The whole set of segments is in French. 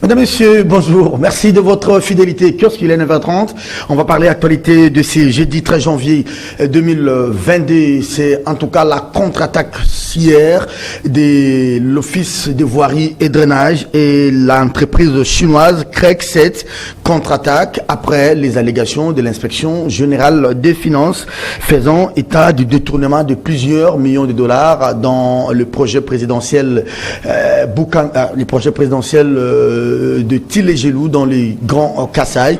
Mesdames, Messieurs, bonjour. Merci de votre fidélité. Kiosque, il est 9h30. On va parler actualité de ce jeudi 13 janvier 2022. C'est en tout cas la contre-attaque hier de l'Office de voirie et drainage et l'entreprise chinoise Craig 7 contre-attaque après les allégations de l'inspection générale des finances faisant état du détournement de plusieurs millions de dollars dans le projet présidentiel de Tile-et-Gelou dans les Grands Kasaï.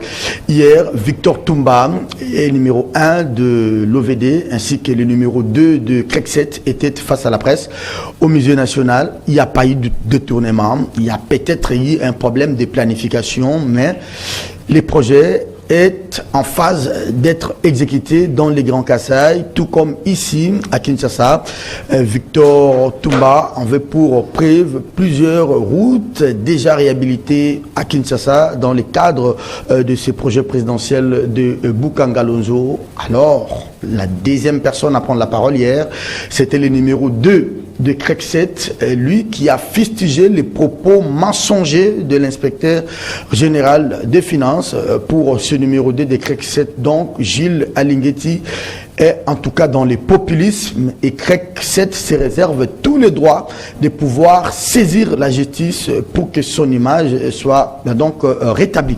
Hier, Victor Toumba est numéro 1 de l'OVD ainsi que le numéro 2 de Craig 7 étaient face à la presse au Musée national. Il n'y a pas eu de détournement. Il y a peut-être eu un problème de planification, mais les projets est en phase d'être exécuté dans les Grands Kasaï, tout comme ici à Kinshasa. Victor Toumba en veut pour preuve plusieurs routes déjà réhabilitées à Kinshasa dans le cadre de ce projet présidentiel de Boukangalonzo. Alors, la deuxième personne à prendre la parole hier, c'était le numéro 2 de Craig 7, lui qui a fustigé les propos mensongers de l'inspecteur général des finances pour ce numéro 2 de Craig 7, donc Gilles Alinguetti est en tout cas dans les populismes et Craig 7 se réserve tous les droits de pouvoir saisir la justice pour que son image soit donc rétablie.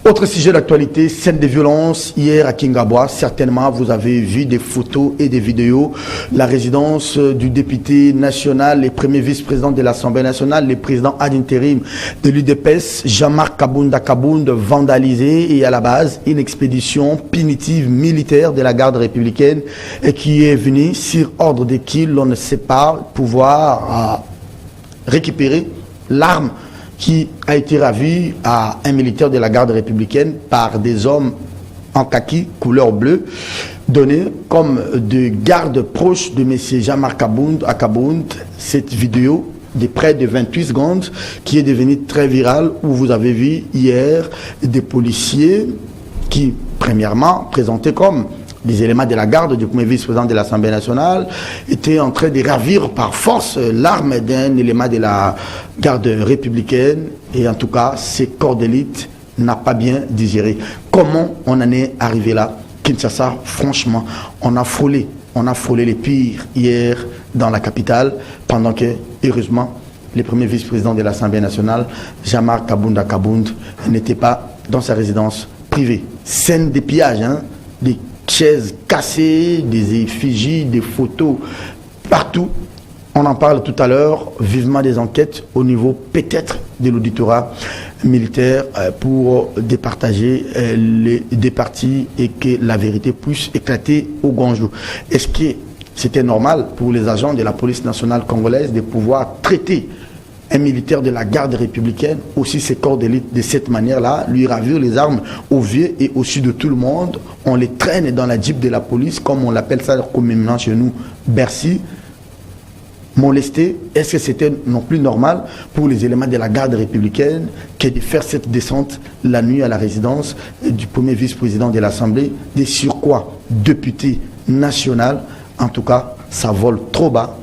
Autre sujet d'actualité, scène de violence hier à Kingabwa. Certainement, vous avez vu des photos et des vidéos. La résidence du député national et premier vice-président de l'Assemblée nationale, le président ad intérim de l'UDPS, Jean-Marc Kabound, vandalisé et à la base, une expédition punitive militaire de la garde républicaine et qui est venue sur ordre de qui l'on ne sait pas pouvoir récupérer l'arme qui a été ravi à un militaire de la garde républicaine par des hommes en kaki, couleur bleue, donnés comme de gardes proches de M. Jean-Marc Kabound. Cette vidéo de près de 28 secondes qui est devenue très virale, où vous avez vu hier des policiers qui, premièrement, présentaient comme des éléments de la garde du premier vice-président de l'Assemblée nationale étaient en train de ravir par force l'arme d'un élément de la garde républicaine. Et en tout cas, ces corps d'élite n'a pas bien digéré. Comment on en est arrivé là? Kinshasa, franchement, on a frôlé les pires hier dans la capitale, pendant que, heureusement, le premier vice-président de l'Assemblée nationale, Jean-Marc Kabound, n'était pas dans sa résidence privée. Scène de pillage, des chaises cassées, des effigies, des photos partout. On en parle tout à l'heure, vivement des enquêtes au niveau peut-être de l'auditorat militaire pour départager les deux parties et que la vérité puisse éclater au grand jour. Est-ce que c'était normal pour les agents de la police nationale congolaise de pouvoir traiter un militaire de la garde républicaine, aussi ses corps d'élite, de cette manière-là, lui ravir les armes au vieux et au-dessus de tout le monde? On les traîne dans la jeep de la police, comme on l'appelle ça communément chez nous, Bercy, molesté. Est-ce que c'était non plus normal pour les éléments de la garde républicaine que de faire cette descente la nuit à la résidence du premier vice-président de l'Assemblée, des surcroît député national? En tout cas, ça vole trop bas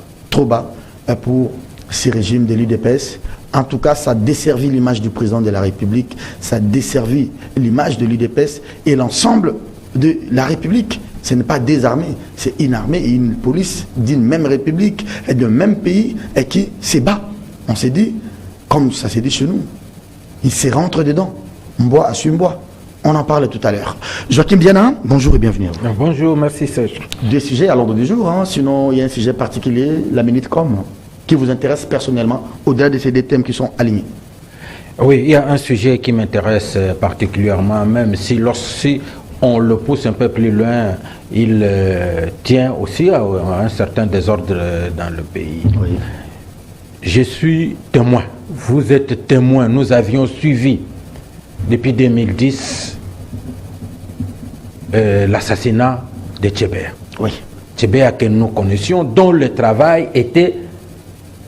pour ces régimes de l'UDPS. En tout cas, ça a desservi l'image du président de la République, ça a desservi l'image de l'UDPS et l'ensemble de la République. Ce n'est pas des armées, c'est une armée et une police d'une même République et d'un même pays et qui se bat. On s'est dit, comme ça s'est dit chez nous, il se rentre dedans. Mbois assume bois. On en parle tout à l'heure. Joachim Diana, bonjour et bienvenue. Bonjour, merci Serge. Deux sujets à l'ordre du jour, sinon il y a un sujet particulier, la Minute.com, qui vous intéresse personnellement, au-delà de ces deux thèmes qui sont alignés. Oui, il y a un sujet qui m'intéresse particulièrement, même si on le pousse un peu plus loin, il tient aussi à un certain désordre dans le pays. Oui. Je suis témoin, vous êtes témoin, nous avions suivi depuis 2010 l'assassinat de Tchébéa. Oui. Tchébéa que nous connaissions, dont le travail était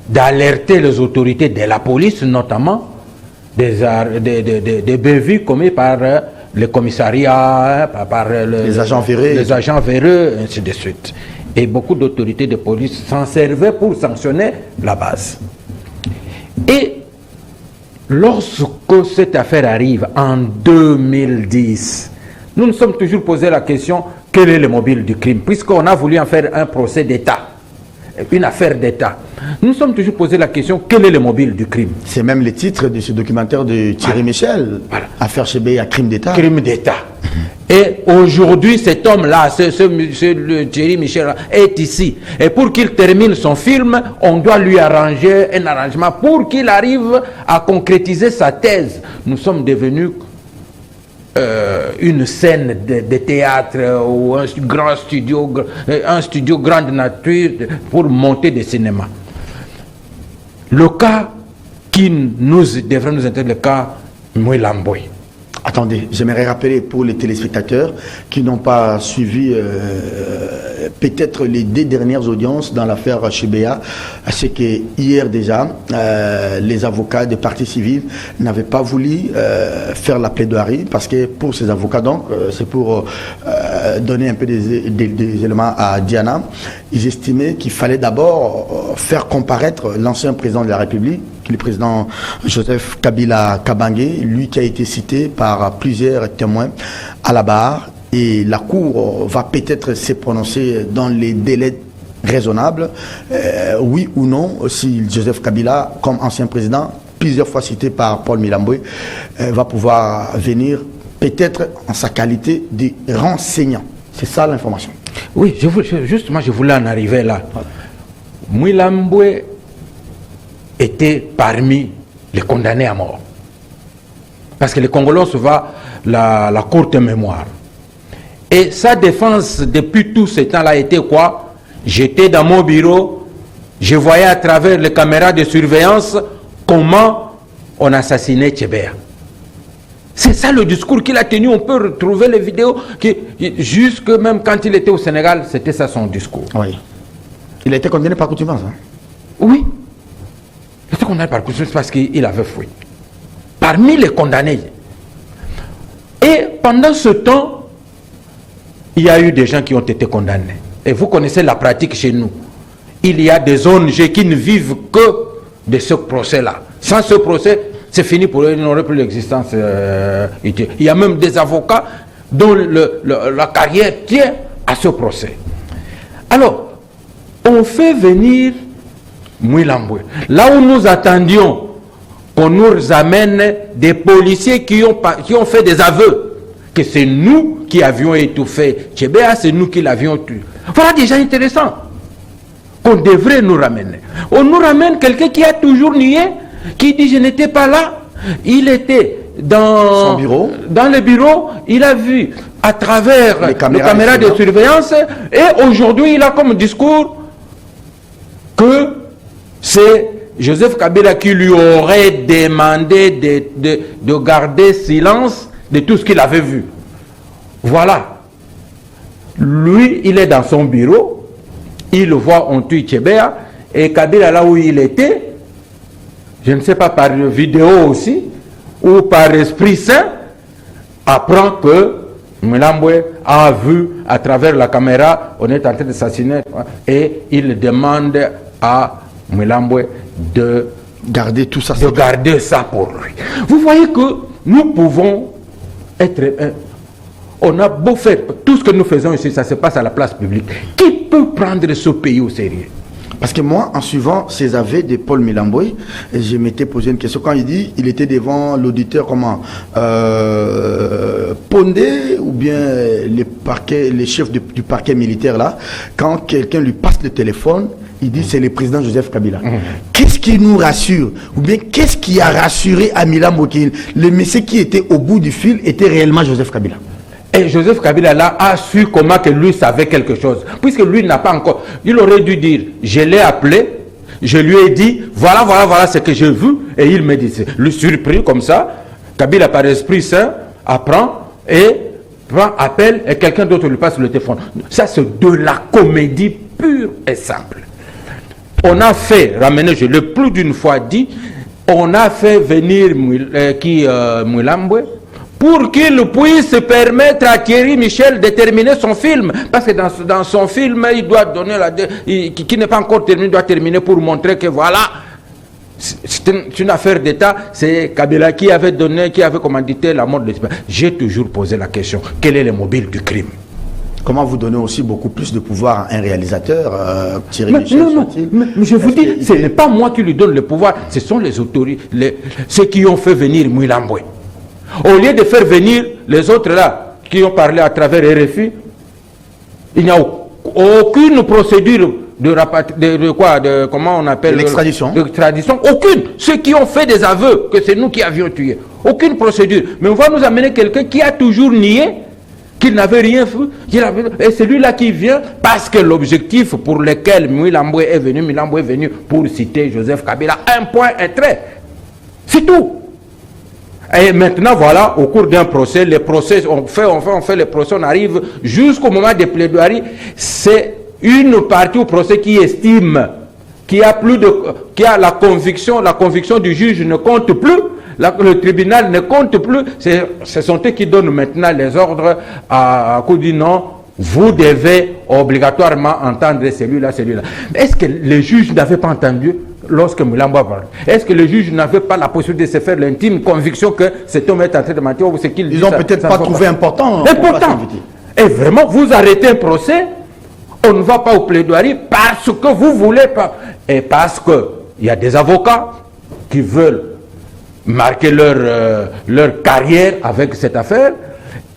d'alerter les autorités de la police, notamment des bévues commis par le commissariat, par les agents véreux, ainsi de suite. Et beaucoup d'autorités de police s'en servaient pour sanctionner la base. Et lorsque cette affaire arrive en 2010, nous nous sommes toujours posé la question, quel est le mobile du crime? Puisqu'on a voulu en faire un procès d'État, une affaire d'État. Nous nous sommes toujours posé la question, quel est le mobile du crime? C'est même le titre de ce documentaire de Thierry Michel, Affaire Chébéa, crime d'État. Crime d'État. Et aujourd'hui, cet homme-là, le Thierry Michel, est ici. Et pour qu'il termine son film, on doit lui arranger un arrangement pour qu'il arrive à concrétiser sa thèse. Nous sommes devenus une scène de théâtre ou un studio grande nature pour monter des cinémas. Le cas qui devrait nous intéresser, le cas Mouilamboy. Attendez, j'aimerais rappeler pour les téléspectateurs qui n'ont pas suivi peut-être les 2 dernières audiences dans l'affaire Chébéa, c'est que hier déjà, les avocats des partis civils n'avaient pas voulu faire la plaidoirie parce que pour ces avocats, donc, c'est pour donner un peu des éléments à Diana, ils estimaient qu'il fallait d'abord faire comparaître l'ancien président de la République, le président Joseph Kabila Kabange, lui qui a été cité par plusieurs témoins à la barre, et la Cour va peut-être se prononcer dans les délais raisonnables, oui ou non, si Joseph Kabila, comme ancien président, plusieurs fois cité par Paul Milamboué, va pouvoir venir peut-être en sa qualité de renseignant. C'est ça l'information. Oui, justement, je voulais en arriver là. Milamboué était parmi les condamnés à mort. Parce que les Congolais ont souvent la courte mémoire. Et sa défense depuis tout ce temps-là était quoi? J'étais dans mon bureau, je voyais à travers les caméras de surveillance comment on assassinait Chébéa. C'est ça le discours qu'il a tenu. On peut retrouver les vidéos, jusque même quand il était au Sénégal, c'était ça son discours. Oui. Il a été condamné par contumace. Hein? Oui. Il était condamné par contumace parce qu'il avait fui. Parmi les condamnés. Et pendant ce temps, il y a eu des gens qui ont été condamnés. Et vous connaissez la pratique chez nous. Il y a des ONG qui ne vivent que de ce procès-là. Sans ce procès, c'est fini pour eux, ils n'auraient plus l'existence. Il y a même des avocats dont la carrière tient à ce procès. Alors, on fait venir Mouilamboué. Là où nous attendions qu'on nous amène des policiers qui ont fait des aveux que c'est nous qui avions étouffé Chébéa, c'est nous qui l'avions tué. Voilà déjà intéressant. Qu'on devrait nous ramener. On nous ramène quelqu'un qui a toujours nié, qui dit je n'étais pas là. Il était dans le bureau, il a vu à travers les caméras de surveillance, et aujourd'hui il a comme discours que c'est Joseph Kabila qui lui aurait demandé de garder silence de tout ce qu'il avait vu. Voilà. Lui, il est dans son bureau, il voit on tue Chébéa, et Kabila là où il était, je ne sais pas par vidéo aussi, ou par esprit saint, apprend que Mouilamboué a vu à travers la caméra, on est en train d'assassiner, et il demande à Mouilamboué de garder tout ça, garder ça pour lui. Vous voyez que nous pouvons être... on a beau faire tout ce que nous faisons ici, ça se passe à la place publique. Qui peut prendre ce pays au sérieux? Parce que moi, en suivant ces aveux de Paul Milamboué, je m'étais posé une question. Quand il dit, il était devant l'auditeur, comment Pondé, ou bien les chefs du parquet militaire là, quand quelqu'un lui passe le téléphone, il dit c'est le président Joseph Kabila. Qu'est-ce qui nous rassure? Ou bien qu'est-ce qui a rassuré à Milamboué? Le monsieur qui était au bout du fil était réellement Joseph Kabila. Et Joseph Kabila là a su comment que lui savait quelque chose. Puisque lui n'a pas encore... Il aurait dû dire, je l'ai appelé, je lui ai dit, voilà ce que j'ai vu. Et il me dit, le surpris comme ça, Kabila par esprit saint, apprend et prend appel et quelqu'un d'autre lui passe le téléphone. Ça c'est de la comédie pure et simple. On a fait, ramener, je l'ai plus d'une fois dit, on a fait venir Mouilamboué pour qu'il puisse permettre à Thierry Michel de terminer son film. Parce que dans son film, il doit donner qui n'est pas encore terminé, doit terminer pour montrer que voilà, c'est une affaire d'État, c'est Kabila qui avait commandité la mort de Tchébéa. J'ai toujours posé la question, quel est le mobile du crime? Comment vous donnez aussi beaucoup plus de pouvoir à un réalisateur, Thierry Michel? Non, mais je vous dis, ce n'est pas moi qui lui donne le pouvoir, ce sont les autorités, ceux qui ont fait venir Mouilamboué. Au lieu de faire venir les autres là, qui ont parlé à travers RFI, il n'y a aucune procédure comment on appelle l'extradition. Aucune. Ceux qui ont fait des aveux que c'est nous qui avions tué. Aucune procédure. Mais on va nous amener quelqu'un qui a toujours nié qu'il n'avait rien fait. Et c'est lui-là qui vient parce que l'objectif pour lequel Mouilamboué est venu pour citer Joseph Kabila, un point, un trait. C'est tout. Et maintenant, voilà, au cours d'un procès, les procès, on fait les procès, on arrive jusqu'au moment des plaidoiries. C'est une partie au procès qui estime qu'il y a la conviction du juge ne compte plus, le tribunal ne compte plus. Ce sont eux qui donnent maintenant les ordres à coup dit non, vous devez obligatoirement entendre celui-là. Est-ce que le juge n'avait pas entendu lorsque Mouilamboué parle? Est-ce que le juge n'avait pas la possibilité de se faire l'intime conviction que cet homme est en train de mentir ou ce qu'il dit? Ils n'ont peut-être pas trouvé important. Et vraiment, vous arrêtez un procès, on ne va pas au plaidoirie parce que vous voulez pas. Et parce qu'il y a des avocats qui veulent marquer leur carrière avec cette affaire.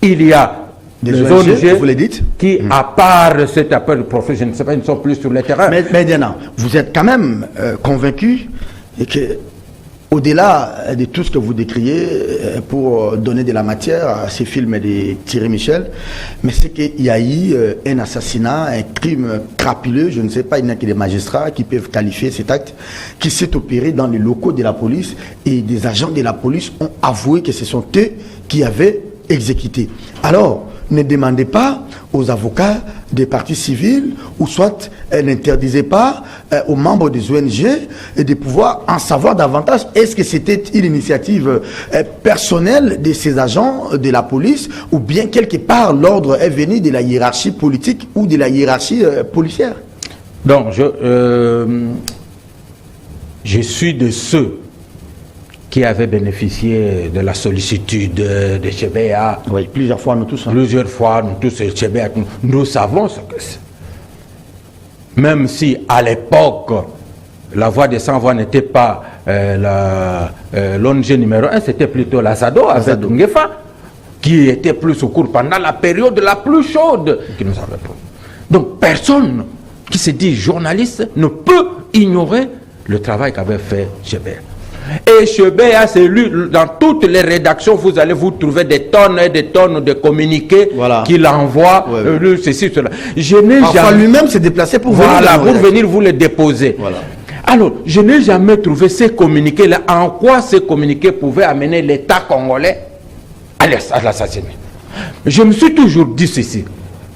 Il y a des ONG vous les dites, qui, à part cette affaire de profil, je ne sais pas, ils ne sont plus sur le terrain. Mais Diana, vous êtes quand même convaincu que, au-delà de tout ce que vous décriez pour donner de la matière à ces films de Thierry Michel, mais c'est qu'il y a eu un assassinat, un crime crapuleux, je ne sais pas, il n'y a que des magistrats qui peuvent qualifier cet acte, qui s'est opéré dans les locaux de la police et des agents de la police ont avoué que ce sont eux qui avaient exécuté. Alors, ne demandez pas aux avocats des partis civils ou soit n'interdisez pas aux membres des ONG de pouvoir en savoir davantage. Est-ce que c'était une initiative personnelle de ces agents de la police ou bien quelque part l'ordre est venu de la hiérarchie politique ou de la hiérarchie policière? Donc, je suis de ceux qui avaient bénéficié de la sollicitude de Tchébéa. Oui, plusieurs fois, nous tous. Plusieurs fois, nous tous, Tchébéa, nous savons ce que c'est. Même si, à l'époque, la voix des sans-voix n'était pas l'ONG numéro 1, c'était plutôt la SADO avec Ngefa, qui était plus au cours pendant la période la plus chaude qui nous avait pris. Donc, personne qui se dit journaliste ne peut ignorer le travail qu'avait fait Tchébéa. Et Tchébéa, c'est lui, dans toutes les rédactions, vous allez vous trouver des tonnes et des tonnes de communiqués qu'il envoie, ceci, cela. Je n'ai jamais... lui-même s'est déplacé pour venir vous les déposer. Voilà. Alors, je n'ai jamais trouvé ces communiqués-là, en quoi ces communiqués pouvaient amener l'État congolais à l'assassinat. Je me suis toujours dit ceci.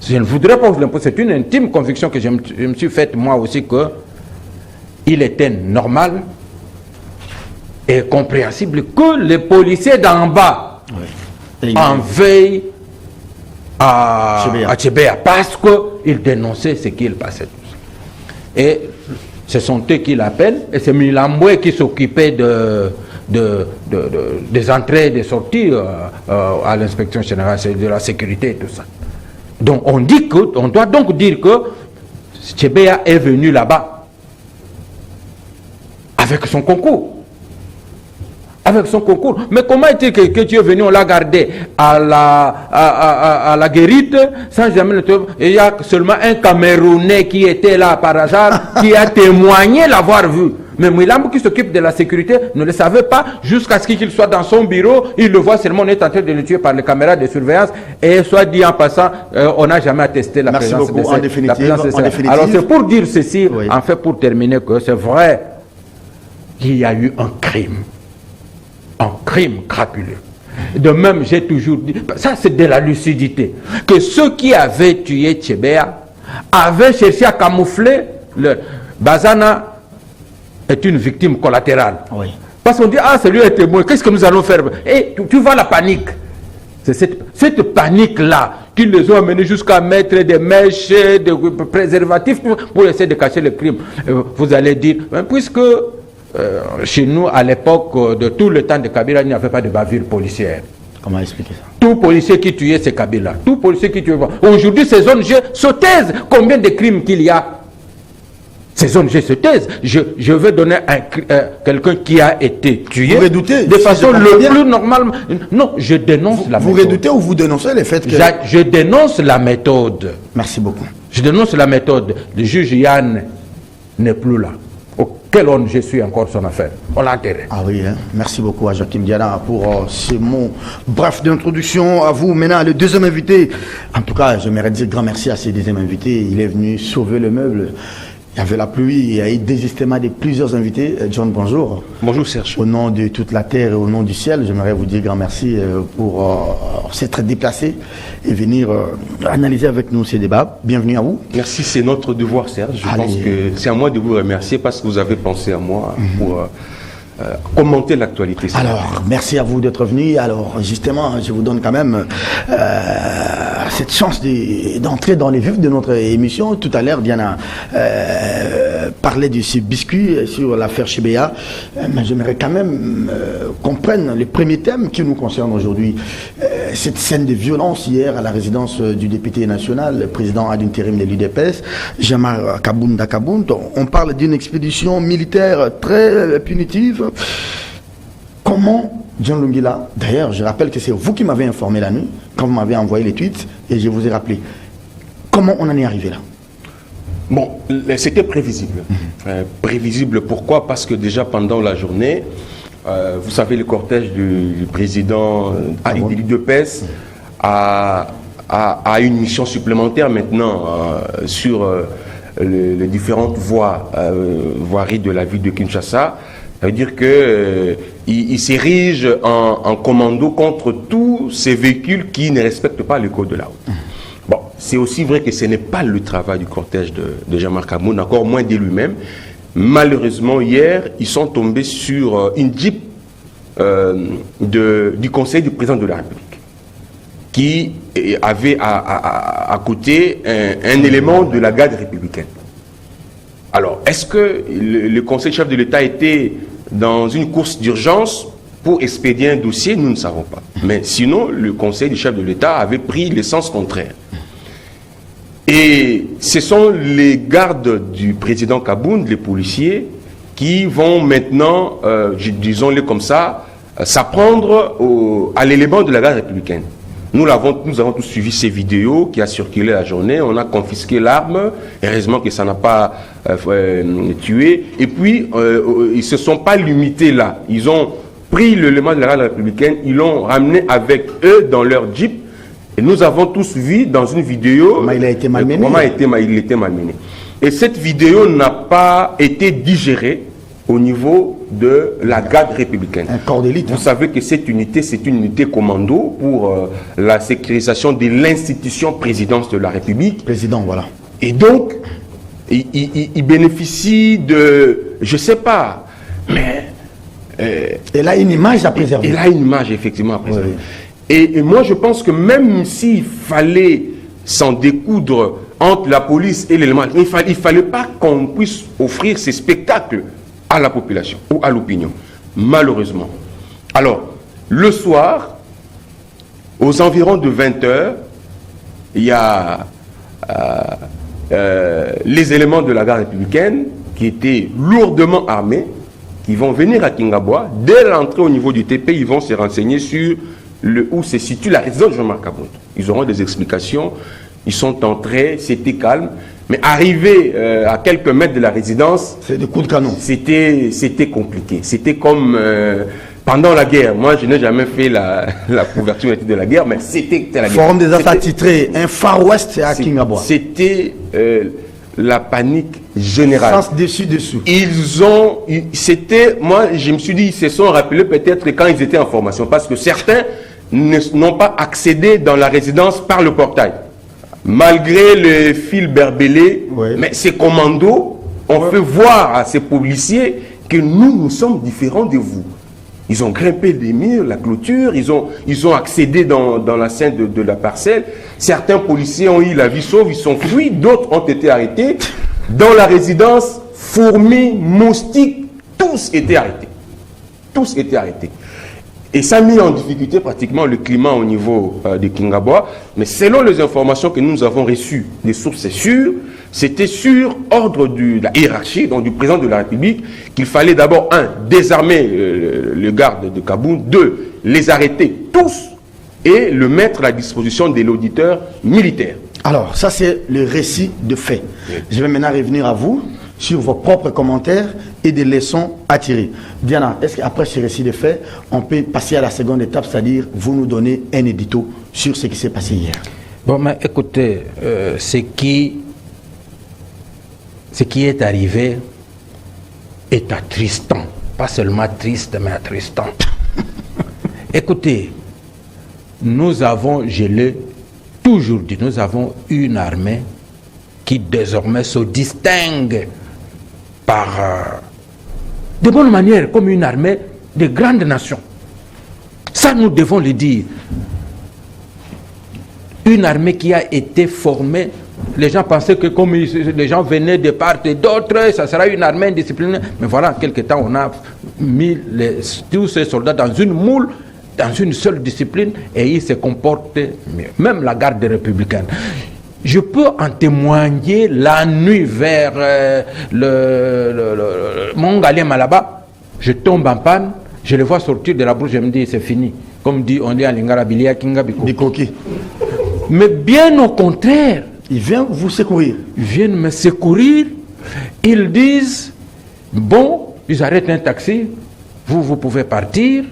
Je ne voudrais pas vous l'imposer. C'est une intime conviction que je me suis faite moi aussi, que il était normal et compréhensible que les policiers d'en bas en veillent à Tchébéa parce qu'ils dénonçaient ce qu'il passait. Et ce sont eux qui l'appellent, et c'est Mouilamboué qui s'occupait des entrées et des sorties à l'inspection générale de la sécurité et tout ça. Donc on doit donc dire que Tchébéa est venu là-bas avec son concours. Avec son concours. Mais comment est-il que tu es venu, on l'a gardé à la guérite sans jamais le trouver? Il y a seulement un Camerounais qui était là par hasard, qui a témoigné l'avoir vu. Mais Mouilamboué qui s'occupe de la sécurité ne le savait pas jusqu'à ce qu'il soit dans son bureau. Il le voit seulement, on est en train de le tuer par les caméras de surveillance. Et soit dit en passant, on n'a jamais attesté la présence de en définitive. Alors c'est pour dire ceci, en fait pour terminer, que c'est vrai qu'il y a eu un crime crapuleux. De même, j'ai toujours dit, ça c'est de la lucidité, que ceux qui avaient tué Tchébéa avaient cherché à camoufler le Bazana est une victime collatérale. Oui. Parce qu'on dit, ah, c'est lui un témoin, qu'est-ce que nous allons faire? Et tu vois la panique. C'est cette panique-là qui les ont amenés jusqu'à mettre des mèches, des préservatifs pour essayer de cacher le crime. Vous allez dire, puisque chez nous, à l'époque de tout le temps de Kabila, il n'y avait pas de bavure policière. Comment expliquer ça? Tout policier qui tuait, c'est Kabila. Tout policier qui tuait. Aujourd'hui, ces zones G se taisent. Combien de crimes qu'il y a? Ces zones G se taisent. Je veux donner quelqu'un qui a été tué. Vous redoutez, de façon le plus normale. Non, je dénonce la méthode. Vous redoutez ou vous dénoncez les faits que... Je dénonce la méthode. Merci beaucoup. Je dénonce la méthode. Le juge Yann n'est plus là. Quelle honte, je suis encore son affaire. On l'a enterré. Ah oui, hein. Merci beaucoup à Joachim Diana pour ces mots brefs d'introduction. À vous, maintenant, le deuxième invité. En tout cas, j'aimerais dire grand merci à ce deuxième invité. Il est venu sauver le meuble. Il y avait la pluie, il y a eu désistement de plusieurs invités. John, bonjour. Bonjour Serge. Au nom de toute la terre et au nom du ciel, j'aimerais vous dire grand merci pour s'être déplacé et venir analyser avec nous ces débats. Bienvenue à vous. Merci, c'est notre devoir Serge. Je pense que c'est à moi de vous remercier parce que vous avez pensé à moi pour commenter l'actualité. Alors, merci à vous d'être venu. Alors, justement, je vous donne quand même cette chance d'entrer dans les vifs de notre émission. Tout à l'heure, Diana parlait de ce biscuit sur l'affaire Chebea. Mais j'aimerais quand même qu'on prenne les premiers thèmes qui nous concernent aujourd'hui. Cette scène de violence hier à la résidence du député national, le président ad intérim de l'UDPS, Jean-Marc Kabunda Kabound. On parle d'une expédition militaire très punitive. Comment John Lungila, d'ailleurs je rappelle que c'est vous qui m'avez informé la nuit quand vous m'avez envoyé les tweets et je vous ai rappelé, comment on en est arrivé là? Bon, c'était prévisible. Prévisible pourquoi? Parce que déjà pendant la journée, vous savez, le cortège du président de l'UDPS a une mission supplémentaire maintenant sur les différentes voiries de la ville de Kinshasa. Ça veut dire qu'il s'érige en commando contre tous ces véhicules qui ne respectent pas le code de la route. Bon, c'est aussi vrai que ce n'est pas le travail du cortège de Jean-Marc Kabound, encore moins de lui-même. Malheureusement, hier, ils sont tombés sur une Jeep du conseil du président de la République qui avait à côté un élément de la garde républicaine. Alors, est-ce que le conseil chef de l'État était dans une course d'urgence pour expédier un dossier? Nous ne savons pas. Mais sinon, le conseil du chef de l'État avait pris le sens contraire. Et ce sont les gardes du président Kabound, les policiers, qui vont maintenant, disons-le comme ça, s'apprendre à l'élément de la garde républicaine. Nous avons tous suivi ces vidéos qui a circulé la journée. On a confisqué l'arme. Heureusement que ça n'a pas tué. Et puis, ils ne se sont pas limités là. Ils ont pris l'élément de la garde républicaine. Ils l'ont ramené avec eux dans leur Jeep. Et nous avons tous vu dans une vidéo comment il a été malmené. Comment il était malmené. Et cette vidéo n'a pas été digérée au niveau de la garde républicaine. Un corps d'élite. Vous savez que cette unité, c'est une unité commando pour la sécurisation de l'institution présidence de la République. Président, voilà. Et donc, il bénéficie de, je ne sais pas, mais... elle a une image à préserver. Elle a une image, effectivement, à préserver. Oui. Et moi, je pense que même s'il fallait s'en découdre entre la police et l'élément, il ne fallait pas qu'on puisse offrir ces spectacles à la population ou à l'opinion, malheureusement. Alors, le soir, aux environs de 20h, il y a les éléments de la garde républicaine qui étaient lourdement armés, qui vont venir à Kingabwa. Dès l'entrée au niveau du TP, ils vont se renseigner sur où se situe la résidence de Jean-Marc Kabound. Ils auront des explications. Ils sont entrés, c'était calme. Mais arrivé à quelques mètres de la résidence, c'est des coups de canon. C'était compliqué. C'était comme pendant la guerre. Moi, je n'ai jamais fait la couverture de la guerre, mais c'était la guerre. Forum des Affaires titré un Far West à Kingabwa. C'était la panique générale. Sens dessus. Moi, je me suis dit, ils se sont rappelés peut-être quand ils étaient en formation, parce que certains n'ont pas accédé dans la résidence par le portail. Malgré le fil berbélé, oui. Mais ces commandos ont fait voir à ces policiers que nous sommes différents de vous. Ils ont grimpé les murs, la clôture, ils ont accédé dans la scène de la parcelle. Certains policiers ont eu la vie sauve, ils sont fuis, d'autres ont été arrêtés. Dans la résidence, fourmis, moustiques, tous étaient arrêtés. Tous étaient arrêtés. Et ça a mis en difficulté pratiquement le climat au niveau de Kingabwa. Mais selon les informations que nous avons reçues des sources sûres, c'était sur ordre de la hiérarchie, donc du président de la République, qu'il fallait d'abord, désarmer le garde de Kaboun, 2, les arrêter tous et le mettre à la disposition de l'auditeur militaire. Alors, ça c'est le récit de fait. Oui. Je vais maintenant revenir à vous sur vos propres commentaires et des leçons à tirer. Diana, est-ce qu'après ce récit de fait, on peut passer à la seconde étape, c'est-à-dire vous nous donnez un édito sur ce qui s'est passé hier? Bon, mais écoutez, ce qui est arrivé est attristant. Pas seulement triste, mais attristant. Écoutez, nous avons, je l'ai toujours dit, nous avons une armée qui désormais se distingue par de bonne manière comme une armée de grandes nations. Ça, nous devons le dire. Une armée qui a été formée, les gens pensaient que comme les gens venaient de part et d'autre, ça sera une armée indisciplinée. Mais voilà, en quelque temps, on a mis tous ces soldats dans une moule, dans une seule discipline, et ils se comportent mieux. Même la garde républicaine. Je peux en témoigner la nuit vers Mongalé Malaba. Je tombe en panne, je le vois sortir de la bouche, je me dis c'est fini. Comme dit, on dit en lingala bilia kingabiko. Des coquilles. Mais bien au contraire. Ils viennent vous secourir. Ils viennent me secourir. Ils disent, bon, ils arrêtent un taxi, vous pouvez partir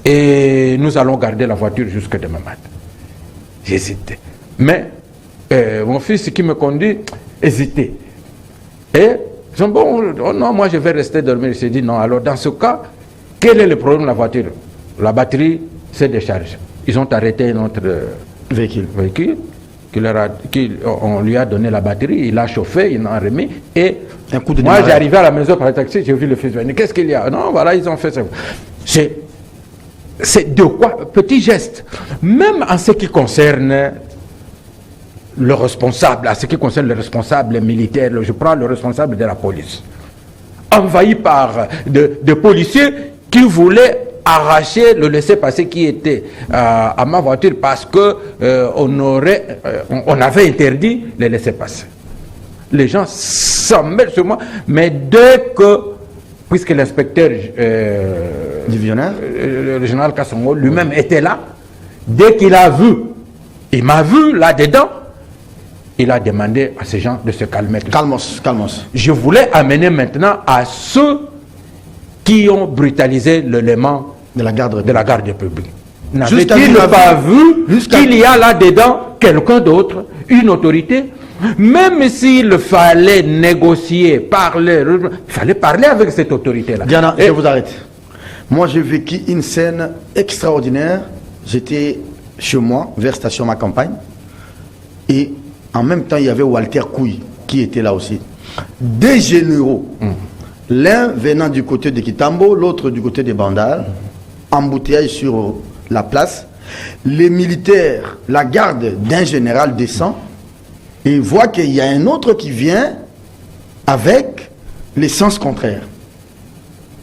et nous allons garder la voiture jusqu'à demain matin. J'hésitais. Mais mon fils qui me conduit hésitait. Et ils ont dit, bon, non, moi je vais rester dormir. Je dit, non, alors dans ce cas, quel est le problème de la voiture? La batterie s'est déchargée. Ils ont arrêté notre véhicule. On lui a donné la batterie, il a chauffé, il en a remis. Et un coup de moi, j'arrivais à la maison par le taxi, j'ai vu le fils venir. Qu'est-ce qu'il y a? Non, voilà, ils ont fait ça. C'est de quoi? Petit geste. Même en ce qui concerne le responsable, en ce qui concerne le responsable militaire, je prends le responsable de la police, envahi par des policiers qui voulaient arracher le laissez-passer qui était à ma voiture parce que on avait interdit les laissez-passer. Les gens s'en mettent sur moi, mais dès que, puisque l'inspecteur divisionnaire, le général Kassongo lui-même était là, dès qu'il a vu, il m'a vu là-dedans, il a demandé à ces gens de se calmer. Calmos. Je voulais amener maintenant à ceux qui ont brutalisé l'élément de la garde républicaine. N'avait-il pas vu qu'il y a là-dedans quelqu'un d'autre, une autorité? Même s'il fallait négocier, parler, il fallait parler avec cette autorité-là. Diana, je vous arrête. Moi, j'ai vécu une scène extraordinaire. J'étais chez moi, vers Station Ma Campagne, et en même temps, il y avait Walter Kouy qui était là aussi. Des généraux, l'un venant du côté de Kitambo, l'autre du côté de Bandal, embouteillage sur la place. Les militaires, la garde d'un général descend et voit qu'il y a un autre qui vient avec les sens contraires.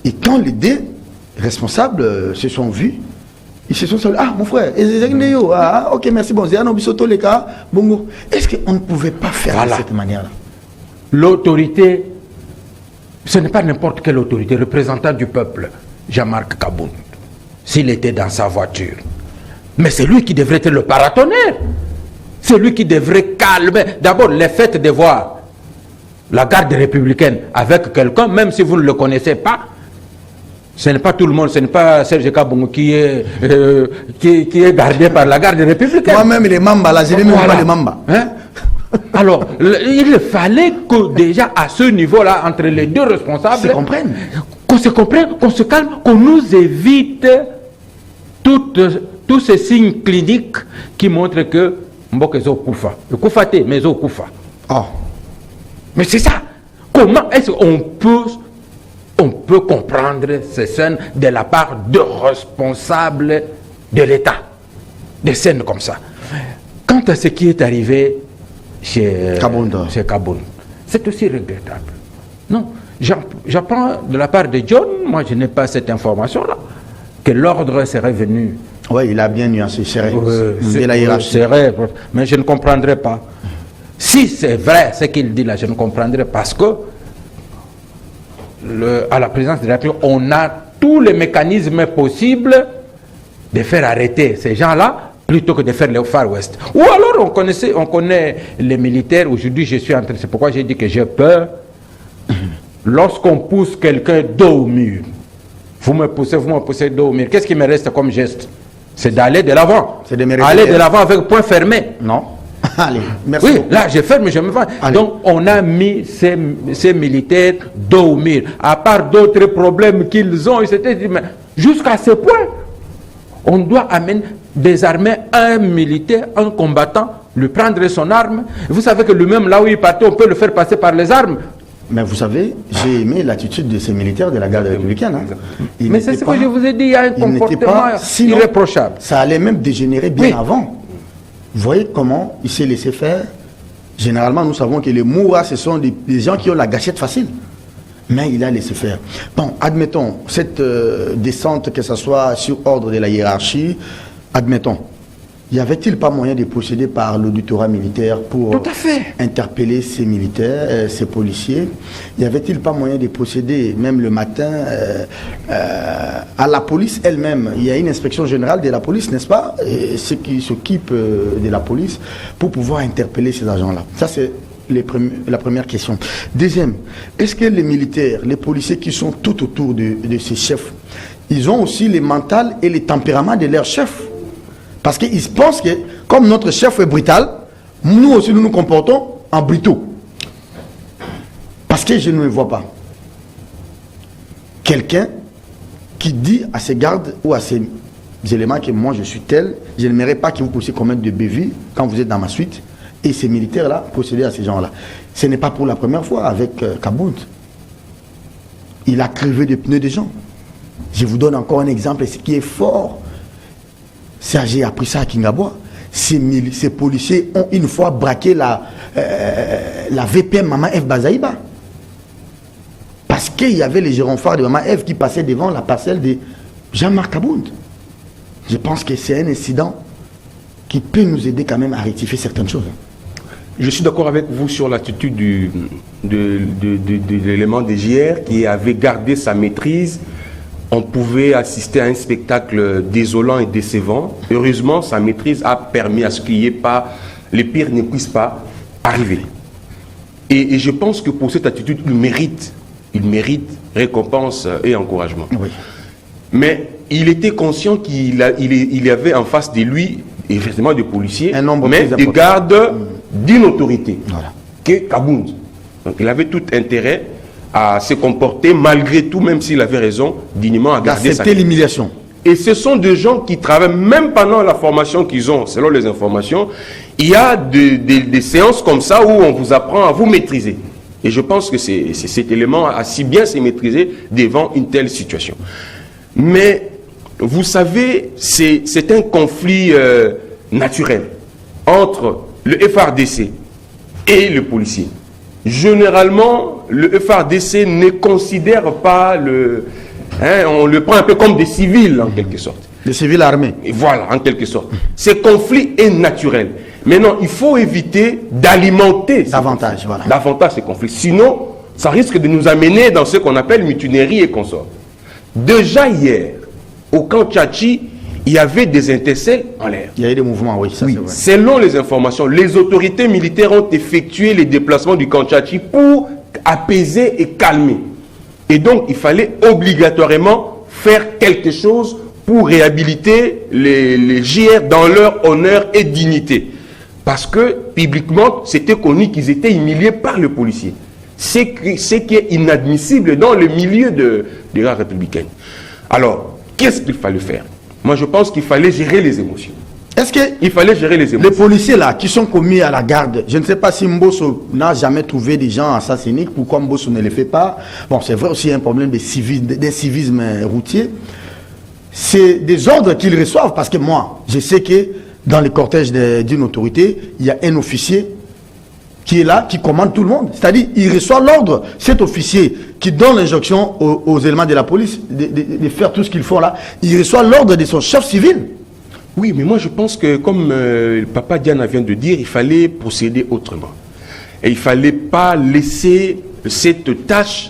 Et quand les deux responsables se sont vus, ils se sont dit, ah mon frère, ok merci, bon, est-ce qu'on ne pouvait pas faire de cette manière-là? L'autorité, ce n'est pas n'importe quelle autorité, représentant du peuple, Jean-Marc Kaboun, s'il était dans sa voiture. Mais c'est lui qui devrait être le paratonnerre. C'est lui qui devrait calmer. D'abord, le fait de voir la garde républicaine avec quelqu'un, même si vous ne le connaissez pas, ce n'est pas tout le monde, ce n'est pas Serge Kabongo qui est gardé par la garde républicaine. Moi-même, les Mamba, là, je n'ai même pas les Mamba. Hein? Alors, il fallait que déjà à ce niveau-là, entre les deux responsables, qu'on se comprenne, qu'on se calme, qu'on nous évite tous ces signes cliniques qui montrent que Mbokezo Koufa. Koufate, mais Zo Koufa. Oh. Mais c'est ça. Comment est-ce qu'on peut comprendre ces scènes de la part de responsables de l'État? Des scènes comme ça. Quant à ce qui est arrivé chez Kaboun, c'est aussi regrettable. Non, J'apprends de la part de John, moi je n'ai pas cette information-là, que l'ordre serait venu. Oui, il a bien nuancé, de la hiérarchie. Mais je ne comprendrai pas. Si c'est vrai ce qu'il dit là, je ne comprendrai pas, parce que à la présidence de la République, on a tous les mécanismes possibles de faire arrêter ces gens-là plutôt que de faire le Far West. Ou alors on connaît les militaires. Aujourd'hui, je suis en train, c'est pourquoi j'ai dit que j'ai peur. Lorsqu'on pousse quelqu'un dos au mur, vous me poussez dos au mur, qu'est-ce qui me reste comme geste? C'est d'aller de l'avant. Aller de l'avant avec point fermé. Non. Allez, merci. Oui, beaucoup. là, je ferme, je me fais. Donc, on a mis ces militaires dos au mur. À part d'autres problèmes qu'ils ont, ils s'étaient dit, mais jusqu'à ce point, on doit désarmer un militaire, un combattant, lui prendre son arme. Vous savez que lui-même, là où il partait, on peut le faire passer par les armes. Mais vous savez, j'ai aimé l'attitude de ces militaires de la garde républicaine. Hein. Mais c'est ce que je vous ai dit, il y a un comportement irréprochable. Ça allait même dégénérer bien avant. Vous voyez comment il s'est laissé faire. Généralement, nous savons que les Moura, ce sont des gens qui ont la gâchette facile. Mais il a laissé faire. Bon, admettons, cette descente, que ce soit sur ordre de la hiérarchie, admettons, y avait-il pas moyen de procéder par l'auditorat militaire pour interpeller ces militaires, ces policiers? Y avait-il pas moyen de procéder, même le matin, à la police elle-même? Il y a une inspection générale de la police, n'est-ce pas? Et ceux qui s'occupent de la police pour pouvoir interpeller ces agents-là. Ça, c'est la première question. Deuxième, est-ce que les militaires, les policiers qui sont tout autour de ces chefs, ils ont aussi les mentales et les tempéraments de leurs chefs? Parce qu'ils pensent que, comme notre chef est brutal, nous aussi nous nous comportons en brutaux. Parce que je ne me vois pas quelqu'un qui dit à ses gardes ou à ses éléments que moi je suis tel, je n'aimerais pas que vous puissiez commettre de bévues quand vous êtes dans ma suite. Et ces militaires-là procéder à ces gens-là. Ce n'est pas pour la première fois avec Kabound. Il a crevé des pneus des gens. Je vous donne encore un exemple, et ce qui est fort. J'ai appris ça à Kingabois. Ces policiers ont une fois braqué la VPM Maman F Bazaïba. Parce qu'il y avait les gyrophares de Maman F qui passaient devant la parcelle de Jean-Marc Kabound. Je pense que c'est un incident qui peut nous aider quand même à rectifier certaines choses. Je suis d'accord avec vous sur l'attitude de l'élément des JR qui avait gardé sa maîtrise. On pouvait assister à un spectacle désolant et décevant. Heureusement, sa maîtrise a permis à ce qu'il n'y ait pas, les pires ne puissent pas arriver. Et je pense que pour cette attitude, il mérite récompense et encouragement. Oui. Mais il était conscient qu'il y avait en face de lui, effectivement, des policiers, mais des gardes d'une autorité, qu'est Kabound. Donc il avait tout intérêt à se comporter malgré tout, même s'il avait raison, dignement à garder sa... C'était l'humiliation. Et ce sont des gens qui travaillent, même pendant la formation qu'ils ont, selon les informations, il y a des séances comme ça où on vous apprend à vous maîtriser. Et je pense que c'est cet élément à si bien se maîtriser devant une telle situation. Mais, vous savez, c'est un conflit naturel entre le FARDC et le policier. Généralement, le FARDC ne considère pas on le prend un peu comme des civils en quelque sorte. Des civils armés. Et voilà, en quelque sorte. Ce conflit est naturel. Maintenant, il faut éviter d'alimenter davantage ces conflits. Sinon, ça risque de nous amener dans ce qu'on appelle mutinerie et consorts. Déjà hier, au camp Tchatchi, il y avait des intercelles en l'air. Il y a eu des mouvements, oui. Ça, oui. Selon les informations, les autorités militaires ont effectué les déplacements du camp Tchatchi pour apaiser et calmer. Et donc, il fallait obligatoirement faire quelque chose pour réhabiliter les JR dans leur honneur et dignité. Parce que, publiquement, c'était connu qu'ils étaient humiliés par le policier. Ce qui est inadmissible dans le milieu de la républicaine. Alors, qu'est-ce qu'il fallait faire? Moi, je pense qu'il fallait gérer les émotions. Est-ce qu'il fallait gérer les émotions? Les policiers là, qui sont commis à la garde, je ne sais pas si Mbosso n'a jamais trouvé des gens assassinés, pourquoi Mbosso ne les fait pas? Bon, c'est vrai aussi un problème de civisme routier. C'est des ordres qu'ils reçoivent, parce que moi, je sais que dans les cortèges d'une autorité, il y a un officier qui est là, qui commande tout le monde. C'est-à-dire, il reçoit l'ordre. Cet officier qui donne l'injonction aux éléments de la police de faire tout ce qu'ils font là, il reçoit l'ordre de son chef civil. Oui, mais moi je pense que, comme le papa Diana vient de dire, il fallait procéder autrement. Et il ne fallait pas laisser cette tâche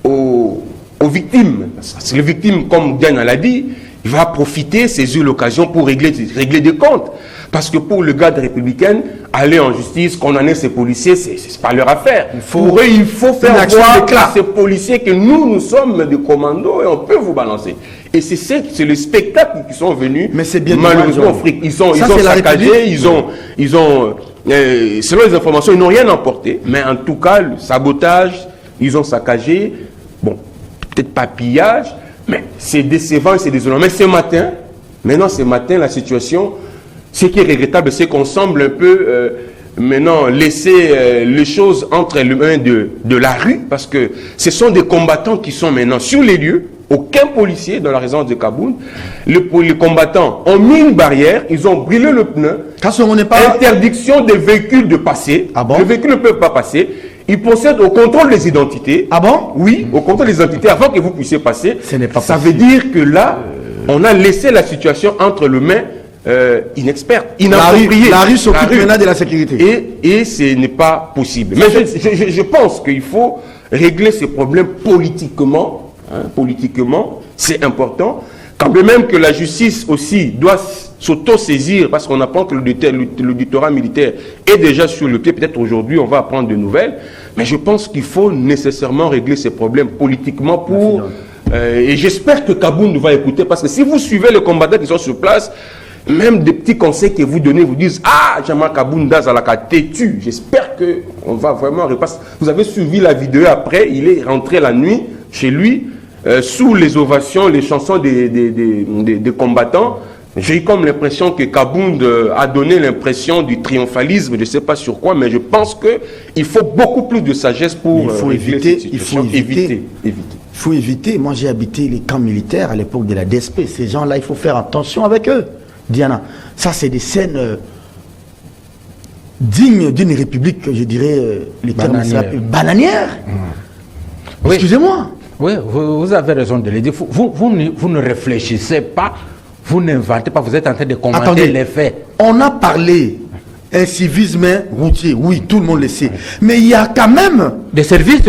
aux victimes. C'est les victimes, comme Diana l'a dit, il va profiter, saisir l'occasion pour régler des comptes. Parce que pour le garde républicain, aller en justice, condamner ces policiers, c'est pas leur affaire. Pour eux, il faut faire voir à ces policiers que nous sommes des commandos et on peut vous balancer. Et c'est le spectacle qui sont venus, mais c'est bien malheureusement, Afrique. Ils ont saccagé, selon les informations, ils n'ont rien emporté. Mais en tout cas, le sabotage, ils ont saccagé. Bon, peut-être pas pillage, mais c'est décevant et c'est désolant. Mais ce matin, la situation, ce qui est regrettable, c'est qu'on semble un peu maintenant laisser les choses entre les mains de la rue, parce que ce sont des combattants qui sont maintenant sur les lieux. Aucun policier dans la résidence de Kaboun. Les combattants ont mis une barrière, ils ont brûlé le pneu. Interdiction des véhicules de passer. Ah bon? Les véhicules ne peuvent pas passer. Ils procèdent au contrôle des identités. Ah bon? Oui, au contrôle des identités avant que vous puissiez passer. Ce n'est pas Ça veut dire que là, on a laissé la situation entre les mains inexpertes, inappropriées. La rue s'occupe maintenant de la sécurité. Et ce n'est pas possible. Mais je pense qu'il faut régler ces problèmes politiquement. Politiquement, c'est important. Quand même que la justice aussi doit s'auto-saisir, parce qu'on apprend que l'auditorat militaire est déjà sur le pied. Peut-être aujourd'hui, on va apprendre de nouvelles. Mais je pense qu'il faut nécessairement régler ces problèmes politiquement pour... et j'espère que Kaboun va écouter, parce que si vous suivez les combattants qui sont sur place, même des petits conseils que vous donnez, vous disent « Ah, Jean-Marc Kaboun Dazalaka, t'es-tu » J'espère qu'on va vraiment repasser. Vous avez suivi la vidéo après, il est rentré la nuit chez lui, sous les ovations, les chansons des combattants. J'ai eu comme l'impression que Kaboun a donné l'impression du triomphalisme, je ne sais pas sur quoi, mais je pense qu'il faut beaucoup plus de sagesse pour éviter. Il faut éviter. Moi, j'ai habité les camps militaires à l'époque de la DSP. Ces gens-là, il faut faire attention avec eux. Diana, ça, c'est des scènes dignes d'une république, je dirais, les termes bananière. Oui. Excusez-moi. Oui, vous avez raison de le dire. Vous ne réfléchissez pas, vous n'inventez pas, vous êtes en train de commenter les faits. On a parlé un civisme routier, oui, tout le monde le sait. Mais il y a quand même des services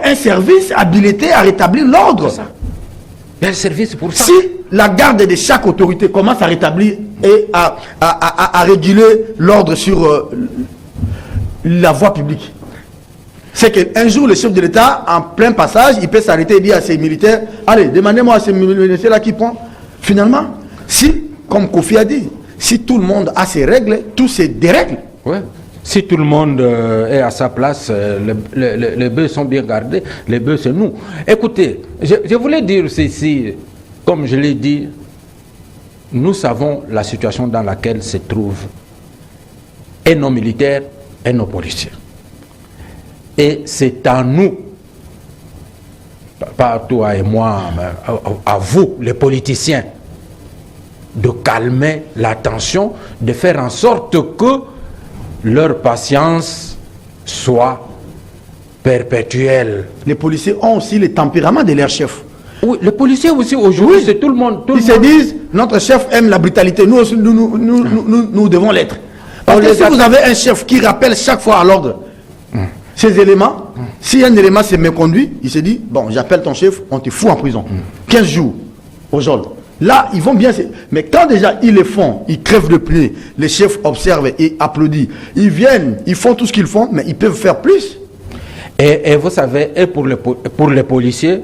un service habilité à rétablir l'ordre. Il y a un service pour ça. Si la garde de chaque autorité commence à rétablir et à réguler l'ordre sur la voie publique, c'est qu'un jour, le chef de l'État, en plein passage, il peut s'arrêter et dire à ses militaires, allez, demandez-moi à ces militaires-là qui prend. Finalement, si, comme Kofi a dit, si tout le monde a ses règles, tout se dérègle. Ouais. Si tout le monde est à sa place, les bœufs sont bien gardés, les bœufs c'est nous. Écoutez, je voulais dire ceci, comme je l'ai dit, nous savons la situation dans laquelle se trouvent et nos militaires et nos policiers. Et c'est à nous, pas à toi et moi, mais à vous, les politiciens, de calmer la tension, de faire en sorte que leur patience soit perpétuelle. Les policiers ont aussi le tempérament de leur chef. Oui, les policiers aussi, aujourd'hui, c'est tout le monde. Ils se disent, notre chef aime la brutalité, nous aussi, nous devons l'être. Parce que si vous avez un chef qui rappelle chaque fois à l'ordre ces éléments, si un élément s'est méconduit, il se dit, bon, j'appelle ton chef, on te fout en prison. 15 jours au geôle. Là, ils vont bien. Mais quand déjà ils le font, ils crèvent de pneu, les chefs observent et applaudissent. Ils viennent, ils font tout ce qu'ils font, mais ils peuvent faire plus. Et vous savez, et pour les policiers,